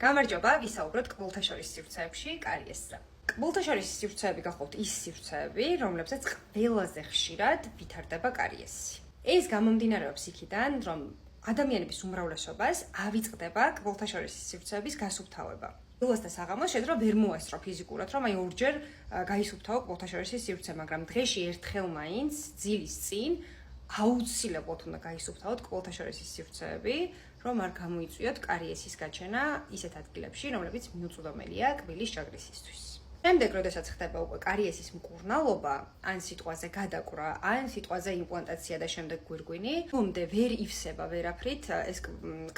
გამარჯობა, ვისაუბროთ კბილთაშორის სივრცეებში კარიესზე. კბილთაშორის სივრცეები გახავთ ის სივრცეები, რომლებსაც ყველაზე ხშირად ვითარდება კარიესი. ეს გამომდინარეობს იქიდან, რომ ადამიანების უმრავლესობას ავიწყდება კბილთაშორის სივრცეების გასუფთავება. დილოს და საღამოს შეიძლება ვერ მოასწრო ფიზიკურად, რომ აი ორჯერ გაისუფთავო კბილთაშორის სივრცე, მაგრამ დღეში ერთხელ მაინც ძილის წინ აუცილებლად უნდა გაისუფთავოთ კბილთაშორის სივრცეები, რომ არ გამოიწვიოთ კარიესის გაჩენა ისეთ ადგილებში, რომლებიც მიუწვდომელია კბილის ჯაგრისისთვის. შემდეგ, როდესაც ხდება უკვე კარიესის მკურნალობა, ან სიტყვაზე გადაკვრა, ან სიტყვაზე იმპლანტაცია და შემდეგ გვირგვინი, მომდე ვერ ივსება ვერაფრით ეს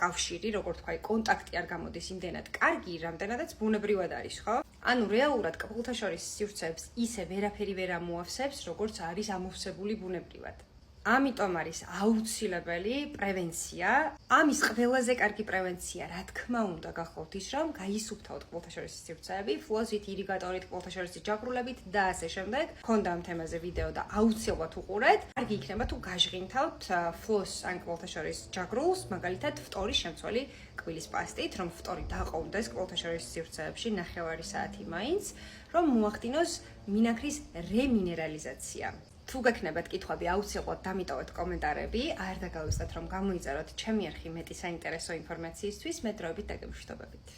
კავშირი, როგორ თქვა, კონტაქტი არ გამოდის იმდენად კარგი, რამდენადაც ბუნებრივად არის, ხო? ანუ რეალურად კბილთაშორის სივრცეებს ისე ვერაფერი ვერ ამოავსებს, როგორც არის ამოვსებული ბუნებრივად. ამიტომ არის აუცილებელი პრევენცია. ამის ყველაზე კარგი პრევენცია, რა თქმა უნდა, გახლავთ ის, რომ გაისუფთავოთ კბილთაშორის სივრცეები, ფლოსით, ირიგატორით, კბილთაშორის ჯაგრულებით და ასე შემდეგ. გქონდა ამ თემაზე ვიდეო და აუცილებლად უყურეთ. კარგი იქნება თუ გაჟღინთავთ ფლოს ან კბილთაშორის ჯაგრულს, მაგალითად, ფტორის შემცველი კბილის პასტით, რომ ფტორი დაყოვდეს კბილთაშორის სივრცეებში ნახევარი საათი მაინც, რომ მოახდინოს მინაქრის რემინერალიზაცია. თუ გექნებათ კითხვები, აუცილებლად დამიტოვეთ კომენტარები, არ დაგავიწყდეთ რომ გამოიწეროთ ჩემი არხი მეტი საინტერესო ინფორმაციისთვის, მე დროებით დაგემშვიდობებით.